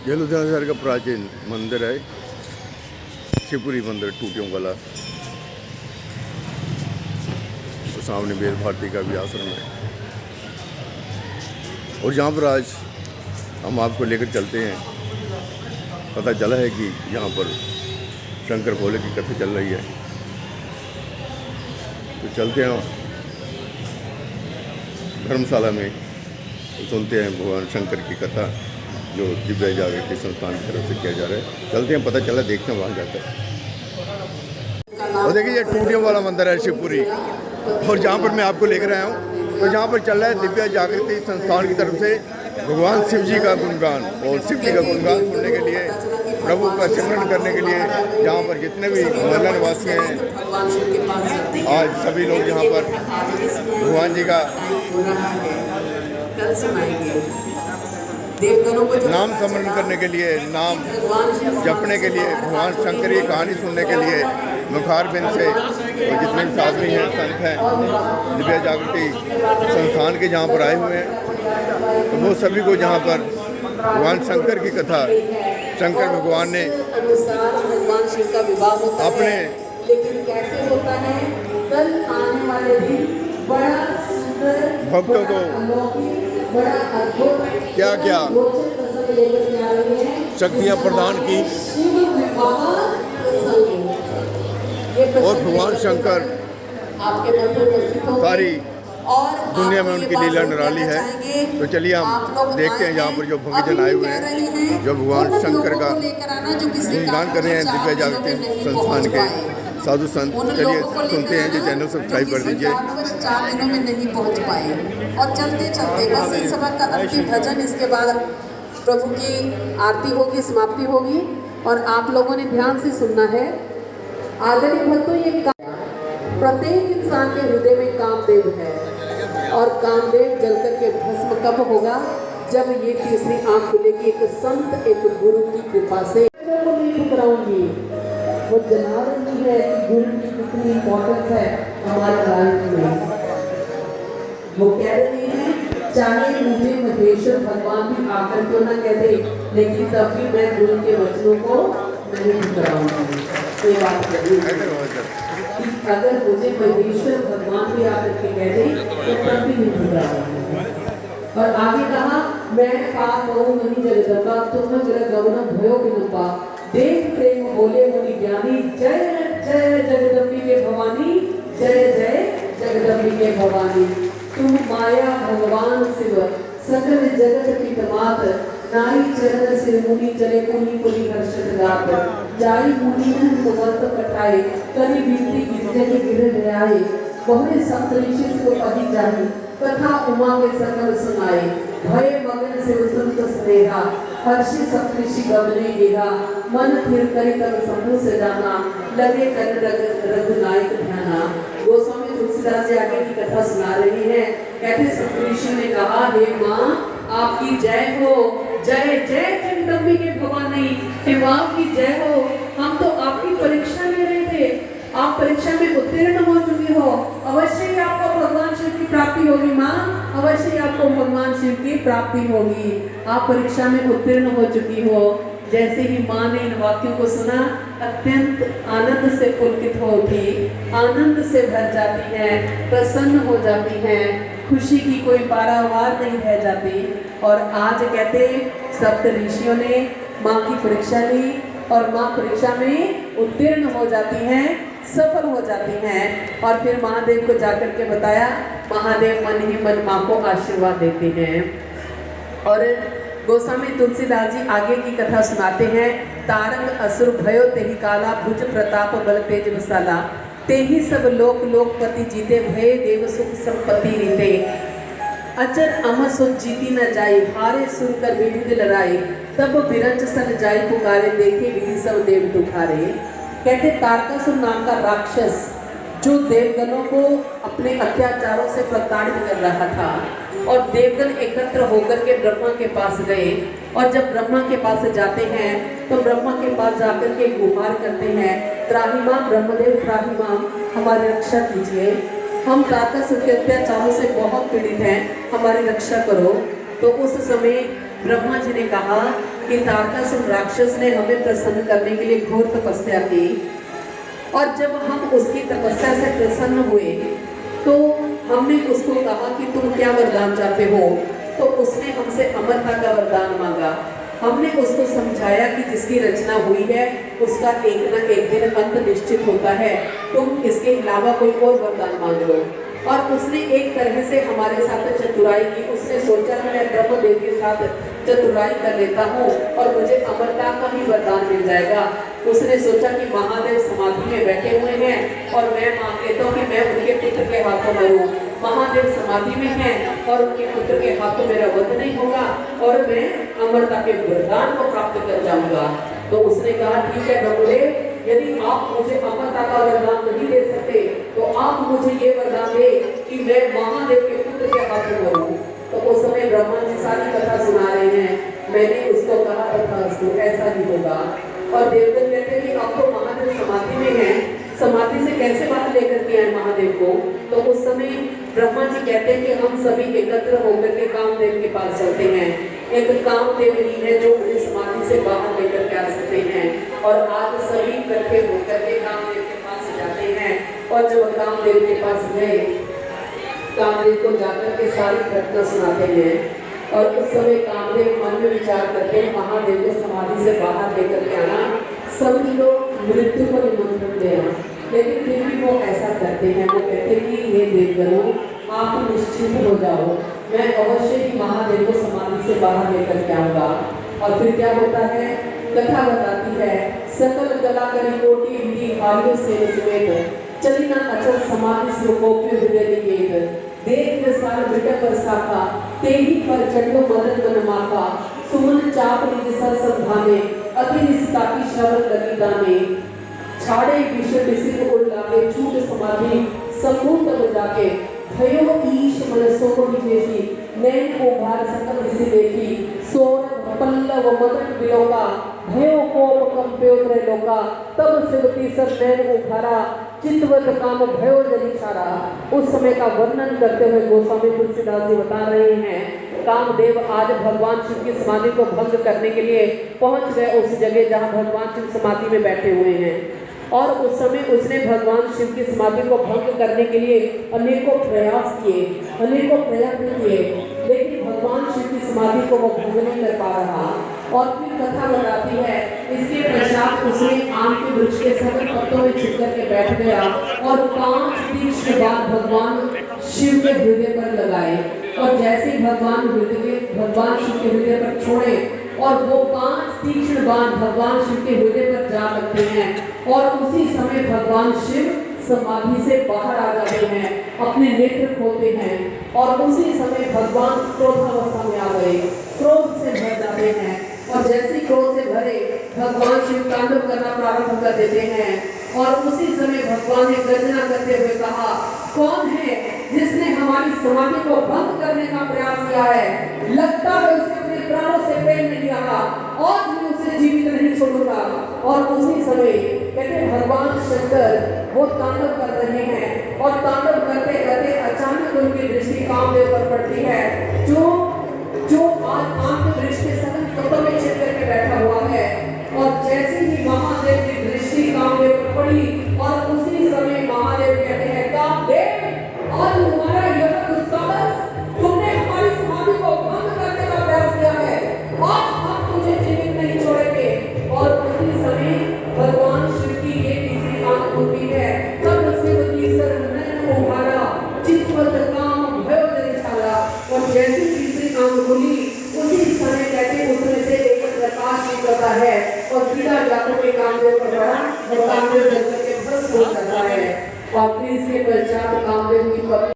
ये लुधियाना शहर का प्राचीन मंदिर है, शिवपुरी मंदिर टूटियों वाला। तो सामने बेल भारती का भी आश्रम है। और यहाँ पर आज हम आपको लेकर चलते हैं। पता चला है कि यहाँ पर शंकर भोले की कथा चल रही है, तो चलते हैं धर्मशाला में, तो सुनते हैं भगवान शंकर की कथा जो दिव्य जागृति संस्थान की तरफ से किया जा रहा है। चलते हैं, पता चला, देखते हैं वहाँ जाकर। और देखिए ये टूटियों वाला मंदिर है शिवपुरी, और जहाँ पर मैं आपको लेकर आया हूँ, तो जहाँ पर चल रहा है दिव्य जागृति संस्थान की तरफ से भगवान शिव जी का गुणगान। और शिव जी का गुणगान सुनने के लिए, प्रभु का सिमरन करने के लिए यहाँ पर जितने भी मोहल्ला निवासी हैं, आज सभी लोग यहाँ पर भगवान जी का नाम स्मरण करने के लिए, नाम जपने के लिए, भगवान शंकर की कहानी सुनने के लिए मुखारबिंद से, और जितने भी साधु हैं, संत हैं, दिव्य जागृति संस्थान के जहाँ पर आए हुए हैं, तो वो सभी को जहाँ पर भगवान शंकर की कथा, शंकर भगवान ने भगवान शिव का विवाह होता अपने है, लेकिन कैसे होता है, कल आने वाले दिन बड़ा सुंदर भक्तों को बड़ा अद्भुत क्या क्या शक्तियाँ प्रदान की, और भगवान शंकर सारी दुनिया में उनकी लीला निराली है। तो चलिए हम देखते हैं यहाँ पर जो भक्तजन आए हुए हैं, जो भगवान शंकर का गुणगान कर रहे हैं दिव्य जागृति संस्थान के साधु संत। चलिए सुनते हैं, जो चैनल सब्सक्राइब कर दीजिए। 4 दिनों में नहीं पहुँच पाए, और चलते चलते बस इस समय का अंतिम भजन, इसके बाद प्रभु की आरती होगी, समाप्ति होगी, और आप लोगों ने ध्यान से सुनना है। आदरणीय भक्तों, ये प्रत्येक इंसान के हृदय में कामदेव है, और कामदेव जलकर के भस्म कब होगा, जब ये तीसरी आंख खुलेगी, एक संत, एक गुरु की कृपा से। वो नहीं ठुकराऊंगी, वो जना रही है कि गुरु की कितनी इम्पोर्टेंस है हमारे लाइफ में। वो कह रही है, चाहे मुझे महेश्वर भगवान भी आकर क्यों ना कह दे, लेकिन तब भी मैं गुरु के वचनों को नहीं ठुकराऊंगी। तो ये बात करिए कि अगर मुझे महेश्वर भगवान भी आकर के कह दे, तो तब भी नहीं ठुकराऊंगी। और आगे कहा, मैं पाप कहूँ नहीं जगदम्बा, तुम जरा गमन भयो विनम्बा, देख प्रेम बोले मुनि ज्ञानी, जय जय जगदम्बी के भवानी, जय जय जगदम्बी के भवानी। तुम माया भगवान शिव, सकल जगत की तमात, नाई चरण से मुनि चले पुनि पुनि हर्षित गात, जाई मुनि तुमंत कटाए, करी बिनती गिरजन गिर आए, बहुरे सप्त ऋषि से पदी जाही, कथा उमा के सकल सुनाए, भय मगन से सुनत स्नेहा, हर्षि सप्तऋषि गगने गेहा, मन थिर करी तब शंभु से जाना, लगे कर रघुनायक ध्याना। गोस्वामी तुलसीदास जी आगे की कथा सुना रही है। कहते सप्तऋषि ने कहा, हे माँ आपकी जय हो, जय जय जगदम्बी के भवानी, हे माँ की जय हो। हम तो आपकी परीक्षा ले रहे थे, आप परीक्षा में उत्तीर्ण हो चुकी हो, अवश्य ही आपको भगवान शिव की प्राप्ति होगी माँ, अवश्य ही आपको भगवान शिव की प्राप्ति होगी। आप परीक्षा में उत्तीर्ण हो चुकी हो। जैसे ही माँ ने इन वाक्यों को सुना, अत्यंत आनंद से पुलकित हो उठी, आनंद से भर जाती है, प्रसन्न हो जाती है, खुशी की कोई पारावार नहीं रह जाती। और आज कहते सप्त ऋषियों ने माँ की परीक्षा ली, और माँ परीक्षा में उत्तीर्ण हो जाती हैं, सफल हो जाती हैं। और फिर महादेव को जाकर के बताया, महादेव मन ही मन माँ को आशीर्वाद देते हैं। और गोस्वामी तुलसीदास जी आगे की कथा सुनाते हैं। तारक असुर भयो तेहि काला, भुज प्रताप बल तेज विशाला, तेहि सब लोक लोकपति जीते, भय देव सुख संपत्ति रीते, अचर अमर सुख जीती न जाई, हारे सुन कर विविध लड़ाई, तब बिरंज सन जाई पुकारे, देखे विधि सब देव तुखारे। कहते तारकासुर नाम का राक्षस जो देवगणों को अपने अत्याचारों से प्रताड़ित कर रहा था, और देवगण एकत्र होकर के ब्रह्मा के पास गए। और जब ब्रह्मा के पास जाते हैं, तो ब्रह्मा के पास जाकर के गुहार करते हैं, त्राहिमाम ब्रह्मदेव त्राहिमाम, हमारी रक्षा कीजिए, हम तारकासुर के अत्याचारों से बहुत पीड़ित हैं, हमारी रक्षा करो। तो उस समय ब्रह्मा जी ने कहा कि तारकासुर राक्षस ने हमें प्रसन्न करने के लिए घोर तपस्या की, और जब हम उसकी तपस्या से प्रसन्न हुए तो हमने उसको कहा कि तुम क्या वरदान चाहते हो, तो उसने हमसे अमरता का वरदान मांगा। हमने उसको समझाया कि जिसकी रचना हुई है उसका एक न एक दिन अंत निश्चित होता है, तुम इसके अलावा कोई और वरदान मांग लो। और उसने एक तरह से हमारे साथ चतुराई की। उसने सोचा कि मैं ब्रह्मदेव के साथ चतुराई कर लेता हूँ और मुझे अमरता का भी वरदान मिल जाएगा। उसने सोचा कि महादेव समाधि में बैठे हुए हैं और मैं मांग लेता हूँ कि मैं उनके पुत्र के हाथों मरूं। महादेव समाधि में हैं और उनके पुत्र के हाथों मेरा वध नहीं होगा और मैं अमरता के वरदान को प्राप्त कर जाऊंगा। तो उसने कहा ठीक है ब्रह्मदेव, यदि आप मुझे अमरता का वरदान नहीं दे सकते तो आप मुझे ये वरदान दे कि मैं महादेव के पुत्र के हाथों मरूं। तो उस समय ब्रह्मा जी सारी कथा सुना रहे हैं। मैंने उसको कहा तथास्तु, ऐसा ही होगा। और देवगण कहते हैं कि अब तो महादेव समाधि में हैं, समाधि से कैसे बाहर लेकर के आए महादेव को। तो उस समय ब्रह्मा जी कहते हैं कि हम सभी एकत्र होकर के कामदेव के पास चलते हैं। एक कामदेव ही है जो मुझे समाधि से बाहर लेकर के आ सकते हैं। और आज सभी इकट्ठे होकर के कामदेव के पास जाते हैं। और जब कामदेव के पास गए, कामदेव को जाकर के सारी घटना सुनाते हैं। और उस समय कामदेव मन में विचार करते हैं महादेव को समाधि से बाहर लेकर के आना, सभी लोग मृत्यु को निमंत्रण देना, लेकिन फिर भी वो ऐसा करते हैं। वो कहते हैं कि हे देवगणों, आप निश्चिंत हो जाओ, मैं अवश्य ही महादेव को समाधि से बाहर लेकर के आऊंगा। और फिर क्या होता है, कथा बताती है, सकल कला करी कोटि विधि हारियों से समेत, चली ना अचल समाधि श्लोकों हृदय निकेत, देख सार विटक पर साका, तेही पर चंडो मदन मन माका, सुमन चाप निज सर संधाने, अति निस्ता की श्रवण लगी दाने, छाड़े विषय विसित उड़ लागे, छूट समाधि सम्मूत हो जाके, भयो ईश मन सोम विशेषी, नैन उभार सकल दिशि देखी, सोन पल्लव मदन विलोका, भयो कोप कंप्यो त्रैलोका, तब शिवती सर नैन उभारा, चित्तवत काम भयो जनिछारा। उस समय का वर्णन करते हुए गोस्वामी तुलसीदास जी बता रहे हैं, कामदेव आज भगवान शिव की समाधि को भंग करने के लिए पहुंच गए उस जगह जहां भगवान शिव समाधि में बैठे हुए हैं। और उस समय उसने भगवान शिव की समाधि को भंग करने के लिए अनेकों प्रयास किए, अनेकों प्रयत्न किए, लेकिन भगवान शिव की समाधि को वो भंग नहीं कर पा रहा। और फिर कथा बताती है, इसके पश्चात उसने आम के वृक्ष के सभी पत्तों में छिप करके बैठ गया और 5 तीक्ष्ण बाण भगवान शिव के हृदय पर लगाए। और जैसे भगवान शिव के हृदय पर छोड़े और वो 5 तीक्ष्ण बाण भगवान शिव के हृदय पर जा लगते हैं और उसी समय भगवान शिव समाधि से बाहर आ जाते हैं, अपने नेत्र खोलते हैं और उसी समय भगवान क्रोधावस्था में आ गए, क्रोध से भर जाते हैं। और जैसे क्रोध से भरे भगवान शिव तांडव करना प्रारंभ कर देते हैं। और उसी समय भगवान ने गर्जना करते हुए कहा, कौन है जिसने हमारी समाधि को भंग करने का प्रयास किया है? लगता है उसे अपने प्राणों से प्रेम नहीं रहा, और मैं उसे जीवित नहीं छोड़ूंगा। और उसी समय कहते भगवान शंकर वो तांडव कर रहे हैं और तांडव करते करते अचानक उनकी दृष्टि कामदेव पर पड़ती है, जो आज आंख दृष्टि सघन तत्व में छिप करके बैठा हुआ है। और जैसे ही महादेव की दृष्टि कामदेव पर पड़ी और उसी समय महादेव कहते हैं, कामदेव आज तुम्हारा यह दुस्साहस, तुमने हमारी समाधि को भंग करने का प्रयास किया है, आज हम तुझे जीवित नहीं छोड़ेंगे। और उसी समय भगवान शिव की ये तीसरी आंख खुलती है, तब शिव की सर नयन उभारा, चित्तवत काम भयो जनिछारा। और जैसी तीसरी आंख खुली उसी समय कहते उसमें से एक प्रकाश निकलता है और सीधा जाकर के कामदेव पर पड़ा और कामदेव जल के भस्म हो जाता है। और फिर इसके पश्चात कामदेव की पत्नी